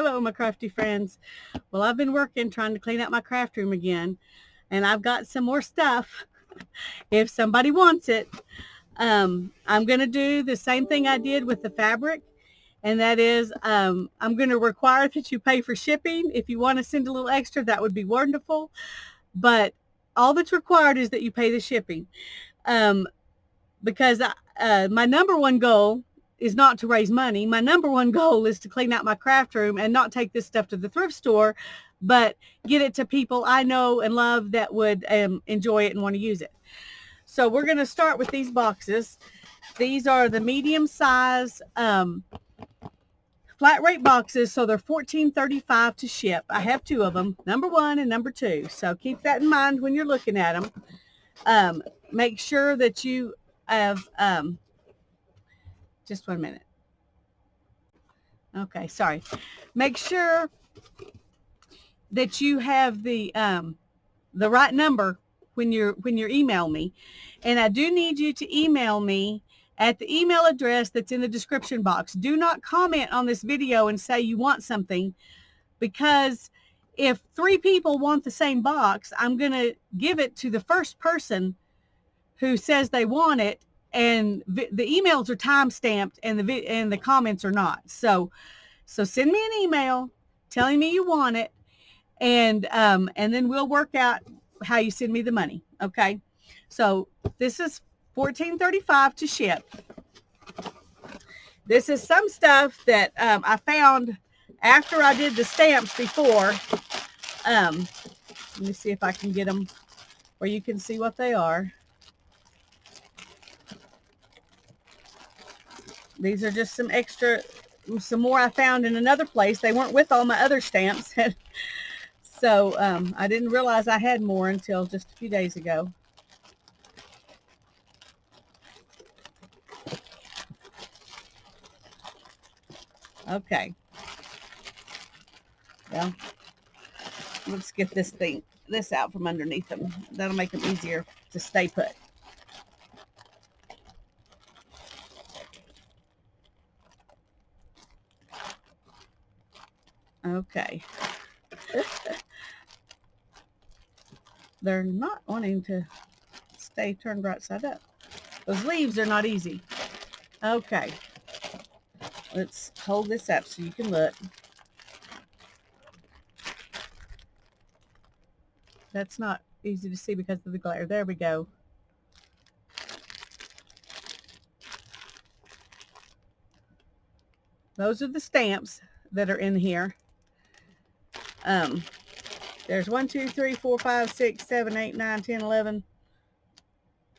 Hello, my crafty friends. Well, I've been working trying to clean out my craft room again, and I've got some more stuff if somebody wants it. I'm going to do the same thing I did with the fabric, and that is I'm going to require that you pay for shipping. If you want to send a little extra, that would be wonderful, but all that's required is that you pay the shipping, because my number one goal is not to raise money. My number one goal is to clean out my craft room and not take this stuff to the thrift store, but get it to people I know and love that would enjoy it and want to use it. So we're going to start with these boxes. These are the medium size flat rate boxes, so they're $14.35 to ship. I have two of them, number one and number two. So keep that in mind when you're looking at them. Make sure that you have just 1 minute. Okay, sorry. Make sure that you have the right number when you're email me, and I do need you to email me at the email address that's in the description box. Do not comment on this video and say you want something, because if 3 people want the same box, I'm going to give it to the first person who says they want it, and the emails are time stamped and the comments are not. So send me an email telling me you want it, and then we'll work out how you send me the money. Okay. So this is $14.35 to ship. This is some stuff that I found after I did the stamps before. Let me see if I can get them where you can see what they are. These are just some more I found in another place. They weren't with all my other stamps. So I didn't realize I had more until just a few days ago. Okay. Well, let's get this out from underneath them. That'll make them easier to stay put. Okay. They're not wanting to stay turned right side up. Those leaves are not easy. Okay. Let's hold this up so you can look. That's not easy to see because of the glare. There we go. Those are the stamps that are in here. There's 1, 2, 3, 4, 5, 6, 7, 8, 9, 10, 11,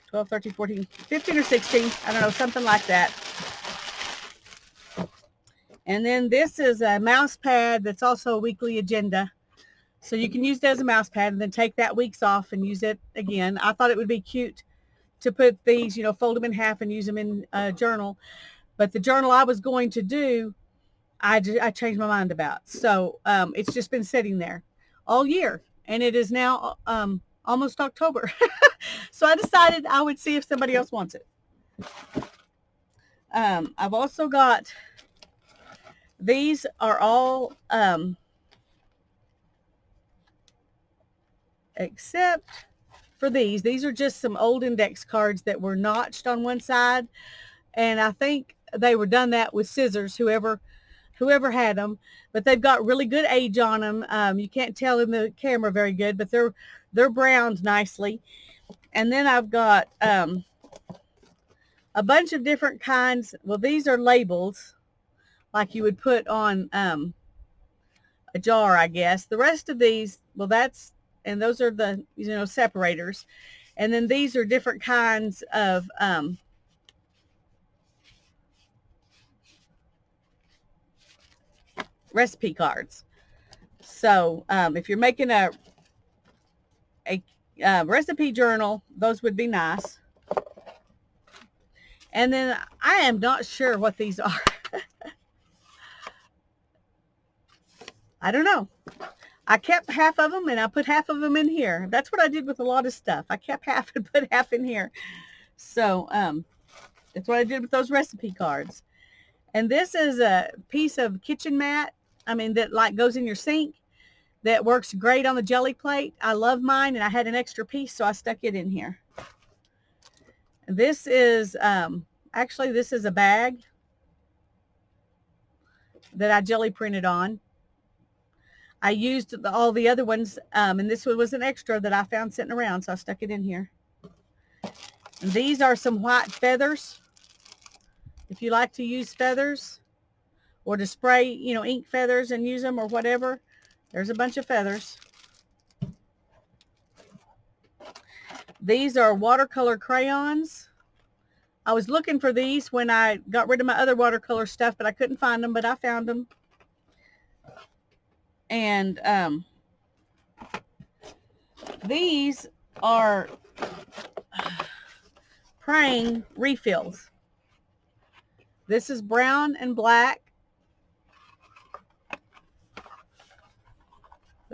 12, 13, 14, 15 or 16. I don't know, something like that. And then this is a mouse pad that's also a weekly agenda. So you can use it as a mouse pad and then take that week's off and use it again. I thought it would be cute to put these, fold them in half and use them in a journal. But the journal I was going to do, I changed my mind about. So it's just been sitting there all year, and it is now almost October. So I decided I would see if somebody else wants it. I've also got, these are all, except for these are just some old index cards that were notched on one side, and I think they were done that with scissors, whoever had them, but they've got really good age on them. You can't tell in the camera very good, but they're browned nicely. And then I've got a bunch of different kinds. Well, these are labels like you would put on a jar, I guess. The rest of these, well, and those are the separators. And then these are different kinds of recipe cards. So if you're making a recipe journal, those would be nice. And then I am not sure what these are. I don't know. I kept half of them and I put half of them in here. That's what I did with a lot of stuff. I kept half and put half in here. So that's what I did with those recipe cards. And this is a piece of kitchen mat I mean, that like goes in your sink, that works great on the jelly plate. I love mine, and I had an extra piece, so I stuck it in here. This is, actually, this is a bag that I jelly printed on. I used all the other ones, and this one was an extra that I found sitting around, so I stuck it in here. And these are some white feathers. If you like to use feathers or to spray, you know, ink feathers and use them or whatever, there's a bunch of feathers. These are watercolor crayons. I was looking for these when I got rid of my other watercolor stuff, but I couldn't find them, but I found them. And these are praying refills. This is brown and black.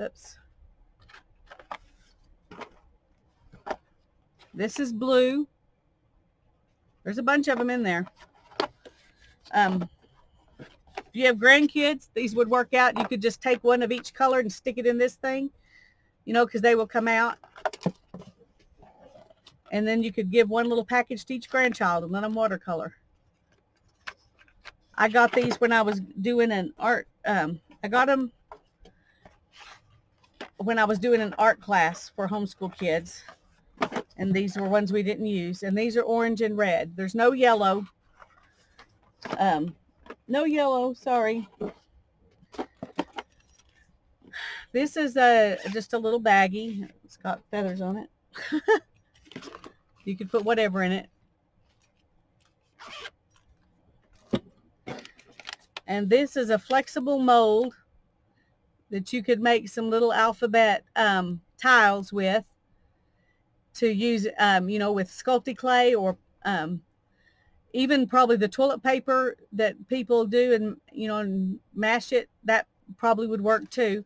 Oops. This is blue. There's a bunch of them in there. If you have grandkids, these would work out. You could just take one of each color and stick it in this thing, you know, because they will come out. And then you could give one little package to each grandchild and let them watercolor. I got these when I was doing an art, I got them when I was doing an art class for homeschool kids. And these were ones we didn't use. And these are orange and red. There's no yellow. No yellow, sorry. This is just a little baggie. It's got feathers on it. You could put whatever in it. And this is a flexible mold that you could make some little alphabet tiles with, to use, you know, with sculpty clay, or even probably the toilet paper that people do, and, you know, and mash it. That probably would work too.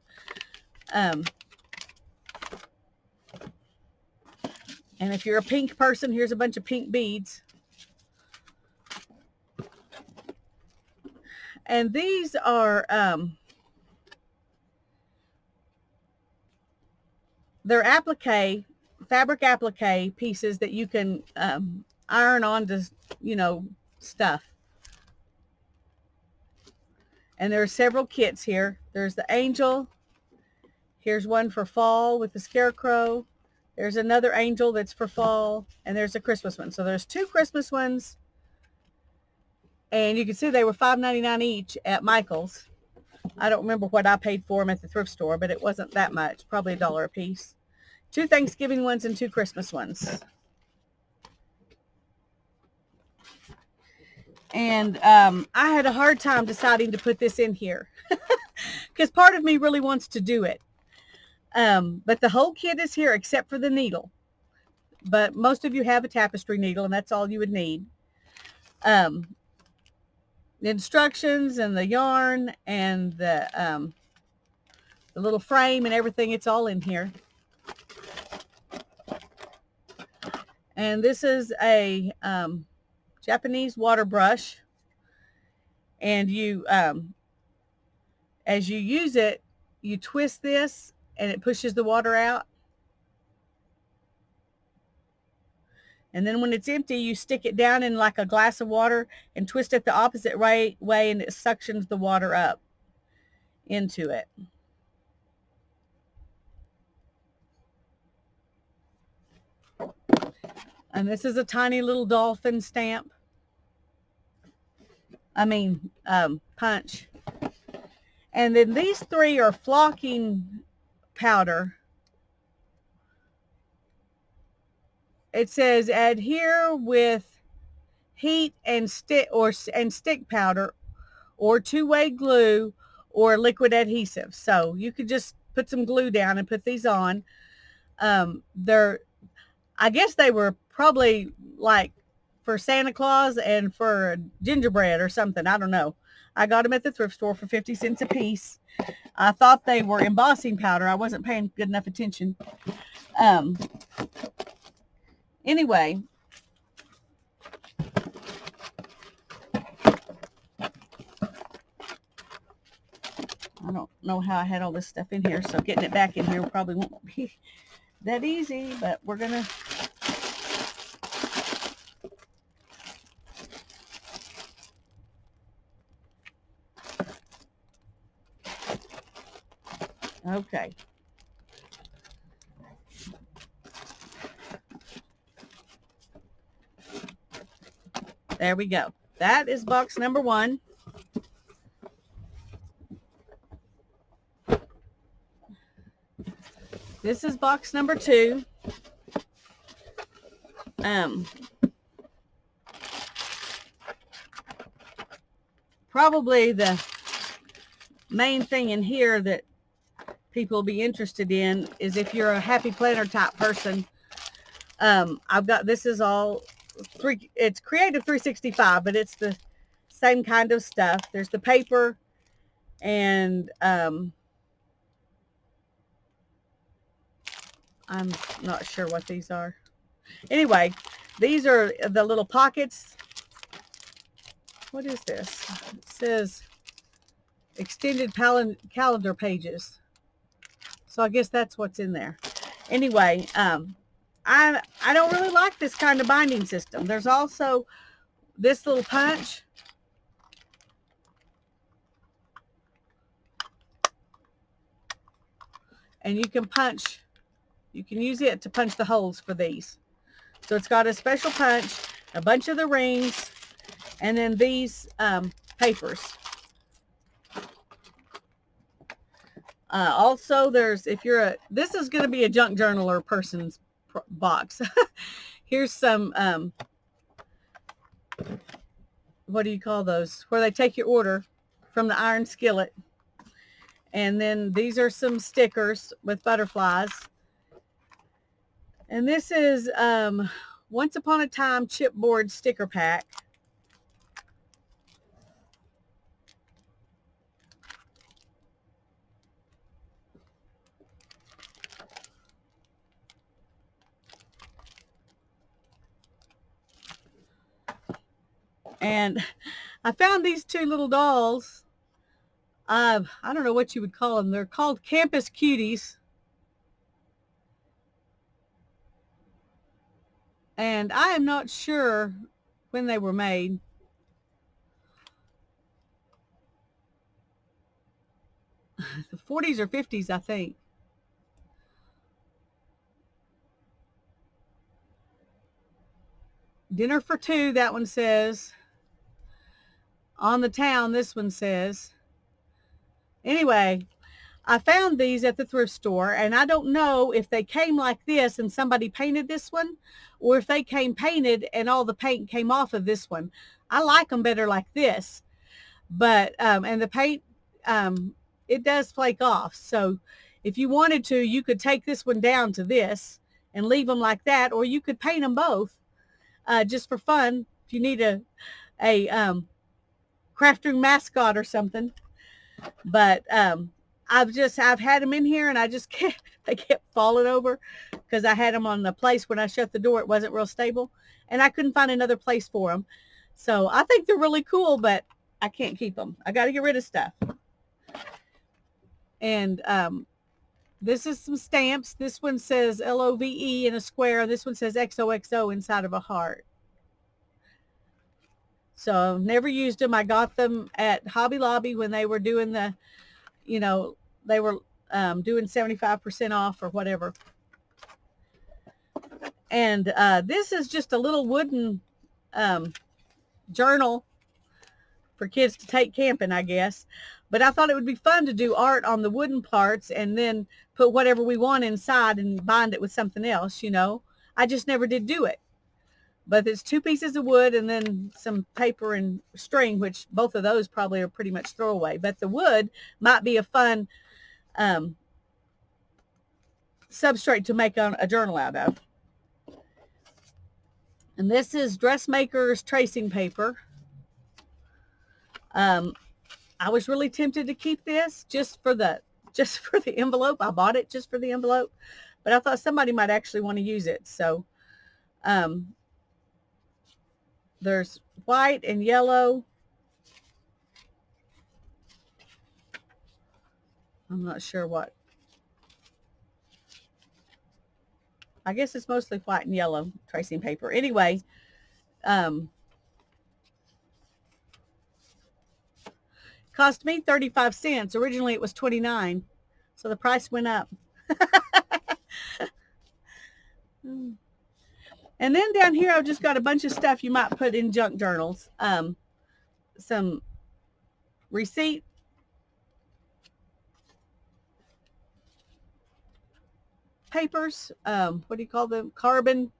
And if you're a pink person, here's a bunch of pink beads. And these are, they're fabric applique pieces that you can iron onto, you know, stuff. And there are several kits here. There's the angel. Here's one for fall with the scarecrow. There's another angel that's for fall. And there's a Christmas one. So there's 2 Christmas ones. And you can see they were $5.99 each at Michael's. I don't remember what I paid for them at the thrift store, but it wasn't that much. Probably $1 a piece. 2 Thanksgiving ones and 2 Christmas ones. And I had a hard time deciding to put this in here because part of me really wants to do it. But the whole kit is here except for the needle. But most of you have a tapestry needle, and that's all you would need. The instructions and the yarn and the little frame and everything, it's all in here. And this is a Japanese water brush, and you as you use it, you twist this and it pushes the water out, and then when it's empty, you stick it down in like a glass of water and twist it the opposite way, and it suctions the water up into it. And this is a tiny little dolphin stamp. Punch. And then these 3 are flocking powder. It says adhere with heat and stick powder, or 2-way glue, or liquid adhesive. So you could just put some glue down and put these on. I guess they were probably like for Santa Claus and for gingerbread or something. I don't know. I got them at the thrift store for 50 cents a piece. I thought they were embossing powder. I wasn't paying good enough attention. Anyway, I don't know how I had all this stuff in here, so getting it back in here probably won't be that easy, but we're going to... Okay. There we go. That is box number 1. This is box number 2. Probably the main thing in here that people will be interested in is if you're a happy planner type person. I've got, this is all it's Creative 365, but it's the same kind of stuff. There's the paper, and I'm not sure what these are. Anyway, these are the little pockets. What is this? It says extended calendar pages. So I guess that's what's in there. Anyway, I don't really like this kind of binding system. There's also this little punch. And you can punch, you can use it to punch the holes for these. So it's got a special punch, a bunch of the rings, and then these papers. Also, there's, if you're a, this is going to be a junk journaler person's box. Here's some, what do you call those? Where they take your order from the iron skillet. And then these are some stickers with butterflies. And this is Once Upon a Time chipboard sticker pack. And I found these 2 little dolls. I don't know what you would call them. They're called Campus Cuties. And I am not sure when they were made. The 40s or 50s, I think. Dinner for 2, that one says. On the Town, this one says. Anyway, I found these at the thrift store, and I don't know if they came like this and somebody painted this one, or if they came painted and all the paint came off of this one. I like them better like this, but and the paint, it does flake off. So if you wanted to, you could take this one down to this and leave them like that, or you could paint them both just for fun if you need a craft room mascot or something. But I've had them in here, and I just kept, they kept falling over because I had them on the place when I shut the door. It wasn't real stable, and I couldn't find another place for them. So I think they're really cool, but I can't keep them. I got to get rid of stuff. And this is some stamps. This one says LOVE in a square. This one says XOXO inside of a heart. So I've never used them. I got them at Hobby Lobby when they were doing the, you know, they were doing 75% off or whatever. And this is just a little wooden journal for kids to take camping, I guess. But I thought it would be fun to do art on the wooden parts and then put whatever we want inside and bind it with something else, you know. I just never did do it. But it's 2 pieces of wood and then some paper and string, which both of those probably are pretty much throwaway. But the wood might be a fun substrate to make a journal out of. And this is Dressmaker's tracing paper. I was really tempted to keep this just for the envelope. I bought it just for the envelope, but I thought somebody might actually want to use it. So there's white and yellow. I'm not sure what. I guess it's mostly white and yellow tracing paper. Anyway, cost me 35 cents. Originally it was 29. So the price went up. And then down here, I've just got a bunch of stuff you might put in junk journals. Some receipt papers. What do you call them? Carbon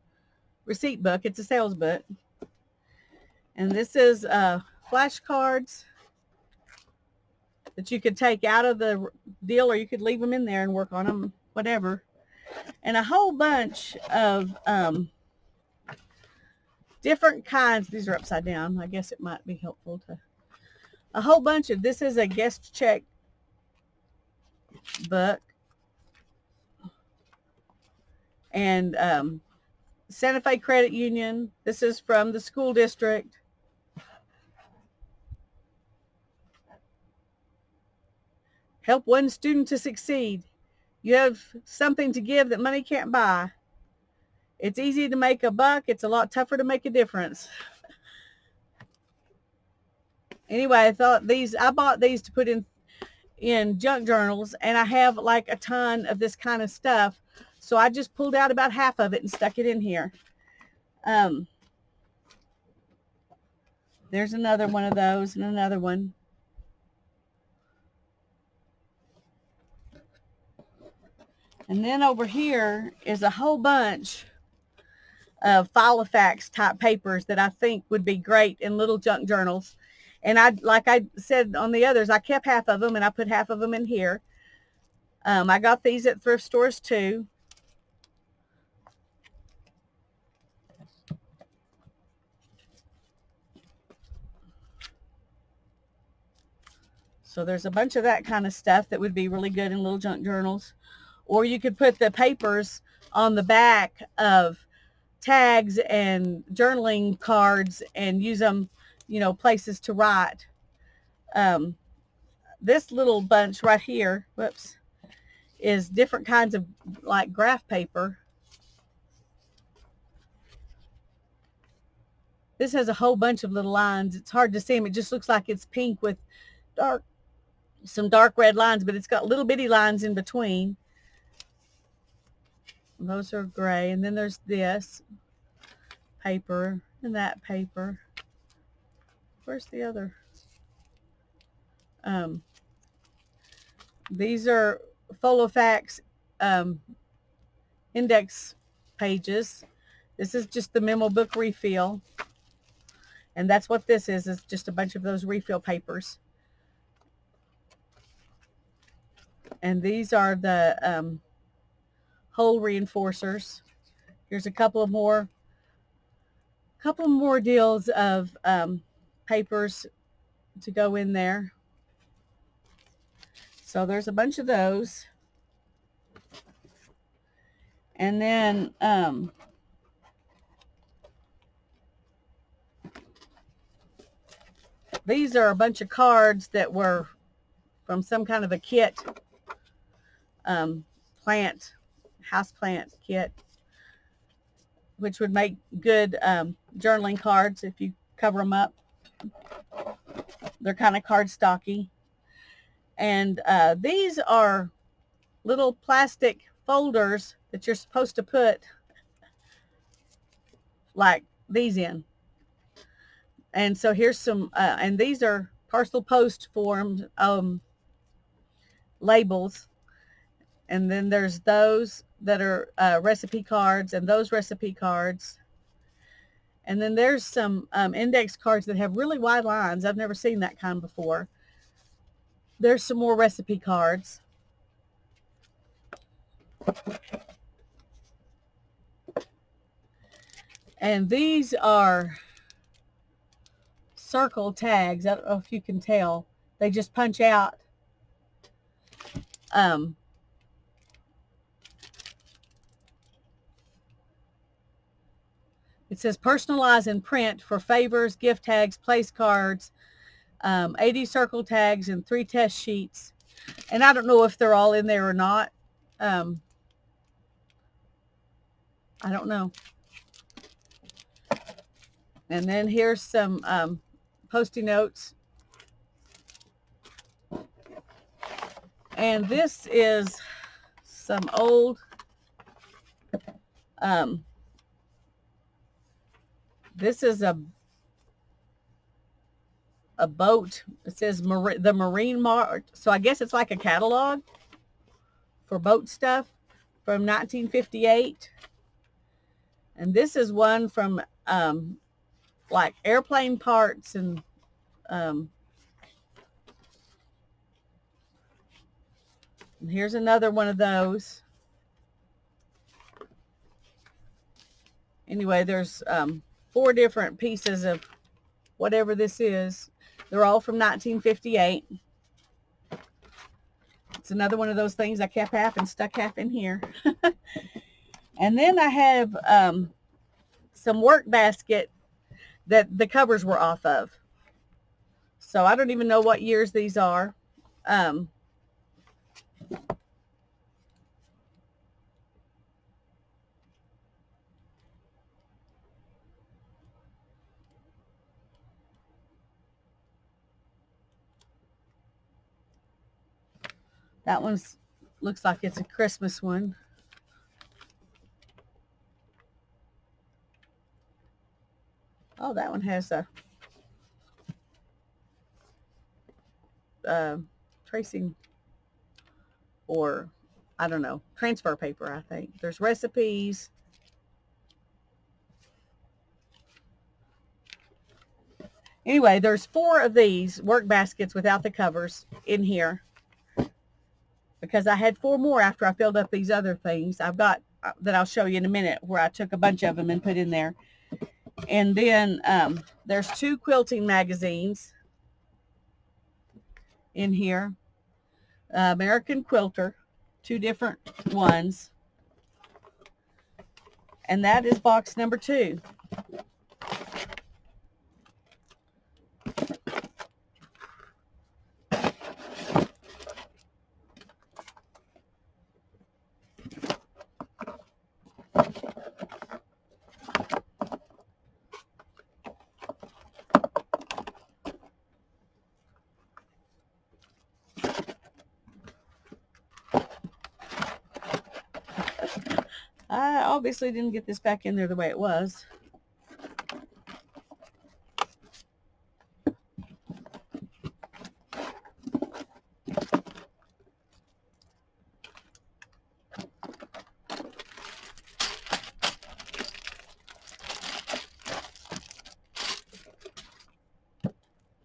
receipt book. It's a sales book. And this is flashcards that you could take out of the deal, or you could leave them in there and work on them, whatever. And a whole bunch of different kinds. These are upside down. I guess it might be helpful to. A whole bunch of, this is a guest check book. And Santa Fe Credit Union. This is from the school district. Help one student to succeed. You have something to give that money can't buy. It's easy to make a buck. It's a lot tougher to make a difference. Anyway, I bought these to put in junk journals, and I have like a ton of this kind of stuff. So I just pulled out about half of it and stuck it in here. There's another one of those and another one. And then over here is a whole bunch of Filofax type papers that I think would be great in little junk journals. And like I said on the others, I kept half of them and I put half of them in here. I got these at thrift stores too. So there's a bunch of that kind of stuff that would be really good in little junk journals. Or you could put the papers on the back of tags and journaling cards and use them, places to write. This little bunch right here, whoops, is different kinds of like graph paper. This has a whole bunch of little lines. It's hard to see them. It just looks like it's pink with some dark red lines, but it's got little bitty lines in between. Those are gray. And then there's this paper and that paper. Where's the other? These are Filofax index pages. This is just the memo book refill. And that's what this is. It's just a bunch of those refill papers. And these are the hole reinforcers. Here's a couple more deals of papers to go in there. So there's a bunch of those. And then these are a bunch of cards that were from some kind of a kit, house plant kit, which would make good journaling cards if you cover them up. They're kind of cardstocky. And these are little plastic folders that you're supposed to put like these in. And so here's some, and these are parcel post forms labels. And then there's those that are recipe cards and those recipe cards. And then there's some index cards that have really wide lines. I've never seen that kind before. There's some more recipe cards. And these are circle tags. I don't know if you can tell. They just punch out. It says personalize and print for favors, gift tags, place cards, 80 circle tags, and 3 test sheets. And I don't know if they're all in there or not. I don't know. And then here's some Post-it notes. And this is some old, this is a boat. It says the Marine Mart. So I guess it's like a catalog for boat stuff from 1958. And this is one from like airplane parts and here's another one of those. Anyway, there's 4 different pieces of whatever this is. They're all from 1958. It's another one of those things I kept half and stuck half in here. And then I have some work basket that the covers were off of. So I don't even know what years these are. That one's looks like it's a Christmas one. Oh, that one has a tracing, or I don't know, transfer paper, I think. There's recipes. Anyway, there's 4 of these work baskets without the covers in here because I had 4 more after I filled up these other things. I've got that I'll show you in a minute where I took a bunch of them and put in there. And then there's 2 quilting magazines in here. American Quilter, 2 different ones. And that is box number 2. I obviously didn't get this back in there the way it was.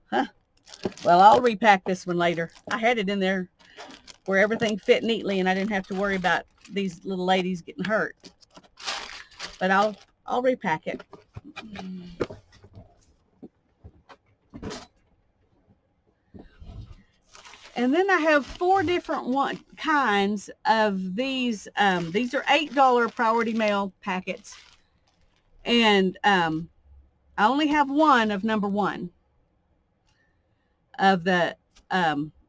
Huh. Well, I'll repack this one later. I had it in there where everything fit neatly and I didn't have to worry about these little ladies getting hurt. But I'll repack it. And then I have 4 different kinds of these. These are $8 priority mail packets. And I only have one of number 1 of the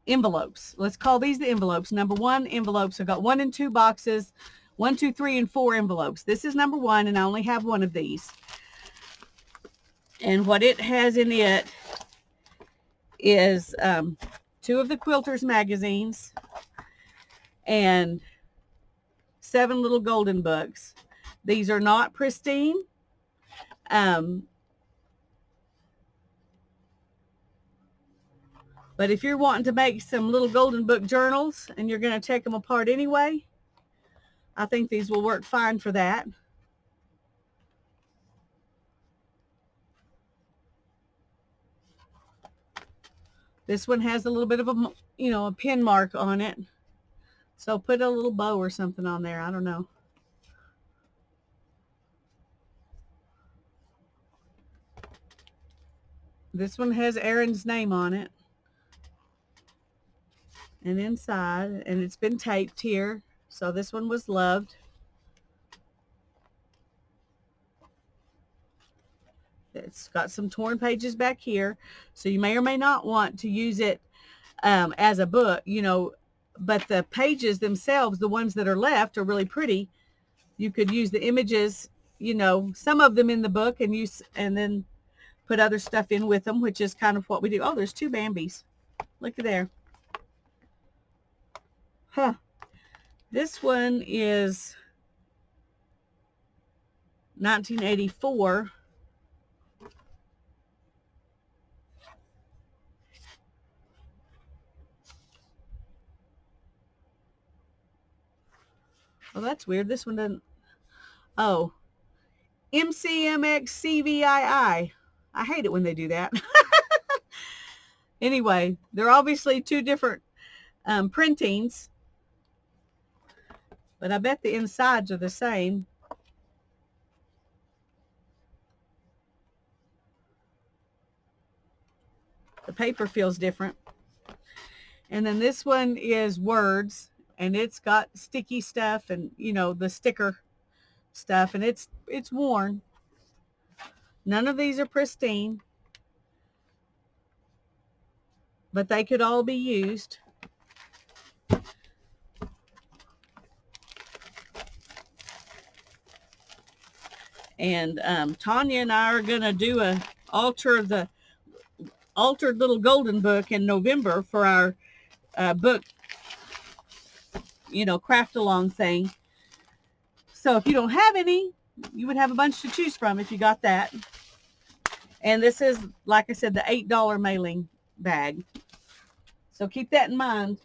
envelopes. Let's call these the envelopes. Number 1 envelopes. I've got 1 and 2 boxes. 1, 2, 3, and 4 envelopes. This is number 1, and I only have 1 of these. And what it has in it is 2 of the Quilters magazines and 7 little golden books. These are not pristine. But if you're wanting to make some little golden book journals and you're going to take them apart anyway, I think these will work fine for that. This one has a little bit of a, a pin mark on it. So put a little bow or something on there. I don't know. This one has Aaron's name on it. And inside, and it's been taped here. So this one was loved. It's got some torn pages back here. So you may or may not want to use it as a book, but the pages themselves, the ones that are left, are really pretty. You could use the images, some of them in the book, and then put other stuff in with them, which is kind of what we do. Oh, there's two Bambis. Look at there. Huh. This one is 1984. Oh, that's weird. This one doesn't. Oh, MCMXCVII. I hate it when they do that. Anyway, they're obviously two different printings, but I bet the insides are the same. The paper feels different. And then this one is words, and it's got sticky stuff and, the sticker stuff, and it's worn. None of these are pristine, but they could all be used. And Tanya and I are going to do a altered little golden book in November for our book, craft along thing. So if you don't have any, you would have a bunch to choose from if you got that. And this is, like I said, the $8 mailing bag. So keep that in mind.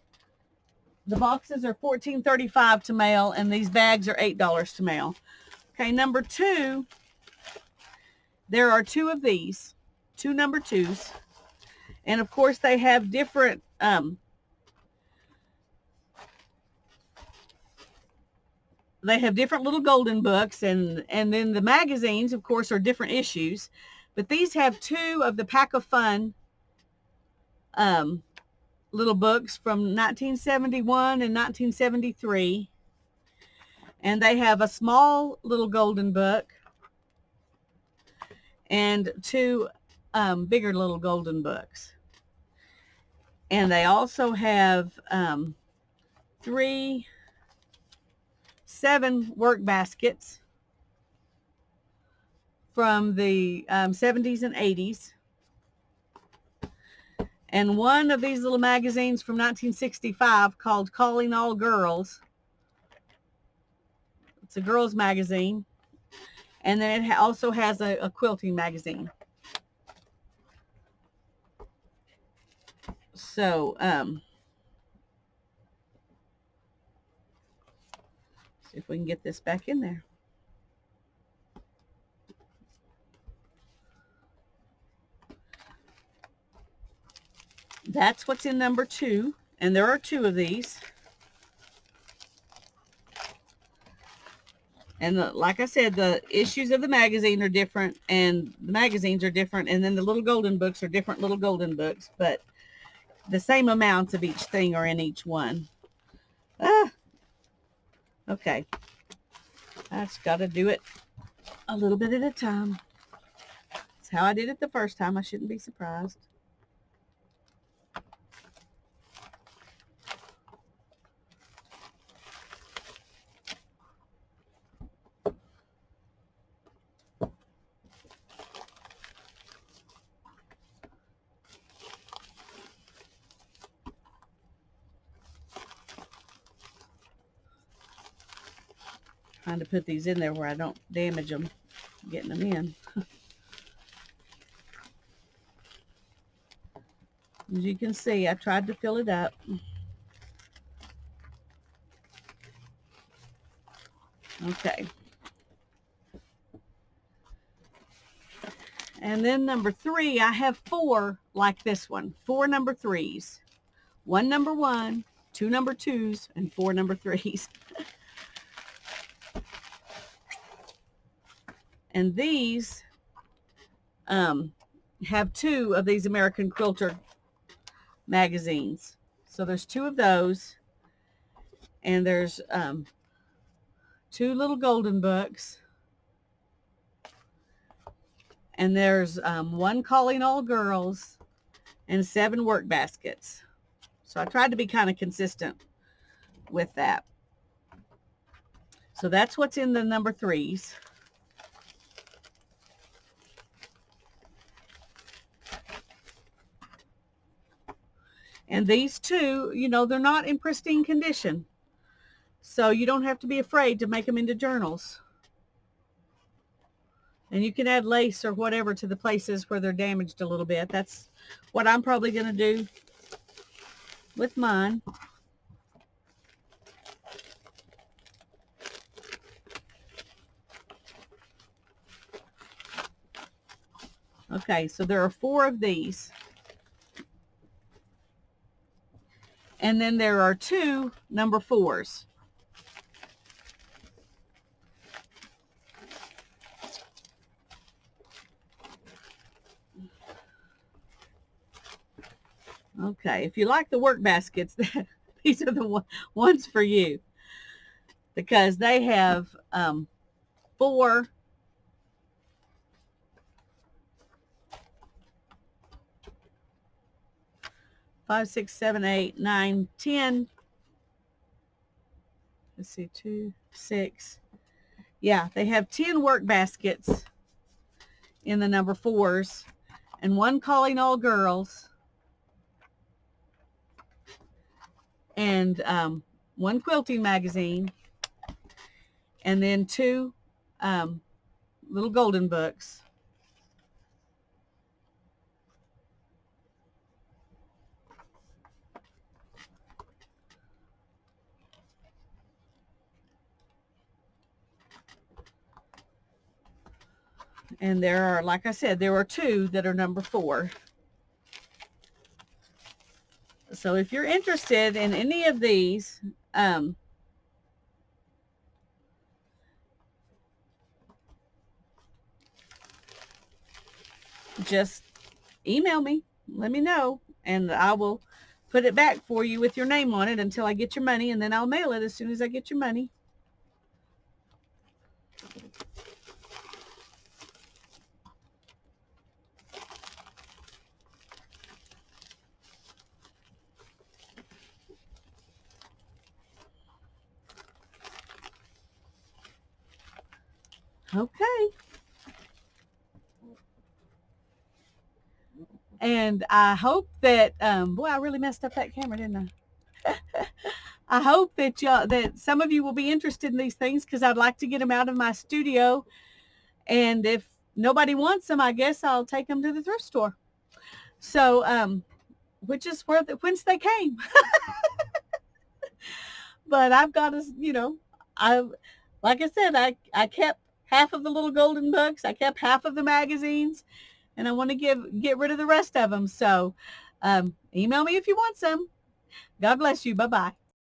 The boxes are $14.35 to mail, and these bags are $8 to mail. Okay, number 2, there are 2 of these, 2 number 2s. And of course they have different little golden books, and then the magazines, of course, are different issues. But these have 2 of the Pack of Fun little books from 1971 and 1973. And they have a small little golden book and 2 bigger little golden books. And they also have 7 work baskets from the 70s and 80s. And one of these little magazines from 1965 called Calling All Girls. It's a girls magazine. And then it also has a quilting magazine. So, see if we can get this back in there. That's what's in number 2. And there are 2 of these. And like I said, the issues of the magazine are different, and the magazines are different, and then the little golden books are different little golden books, but the same amounts of each thing are in each one. Okay. I just got to do it a little bit at a time. That's how I did it the first time. I shouldn't be surprised. Trying to put these in there where I don't damage them getting them in. As you can see, I tried to fill it up. Okay. And then number 3, I have 4 like this one. 4 number 3s. 1 number 1, 2 number 2s, and 4 number 3s. And these have 2 of these American Quilter magazines. So there's 2 of those. And there's 2 little golden books. And there's 1 Calling All Girls and 7 work baskets. So I tried to be kind of consistent with that. So that's what's in the number 3s. And these two, you know, they're not in pristine condition. So you don't have to be afraid to make them into journals. And you can add lace or whatever to the places where they're damaged a little bit. That's what I'm probably going to do with mine. Okay, so there are 4 of these. And then there are 2 number 4s. Okay, if you like the work baskets, these are the ones for you, because they have 4 5, 6, 7, 8, 9, 10. Let's see, 2, 6. Yeah, they have 10 work baskets in the number 4s, and 1 calling all girls, and 1 quilting magazine, and then 2 little golden books. And there are, like I said, there are 2 that are number 4. So if you're interested in any of these, just email me, let me know, and I will put it back for you with your name on it until I get your money, and then I'll mail it as soon as I get your money. Okay. And I hope that, boy, I really messed up that camera, didn't I? I hope that that some of you will be interested in these things, because I'd like to get them out of my studio. And if nobody wants them, I guess I'll take them to the thrift store. So, which is whence they came. But I've got to, you know, like I said, I kept half of the little golden books. I kept half of the magazines, and I want to get rid of the rest of them. So, email me if you want some. God bless you. Bye-bye.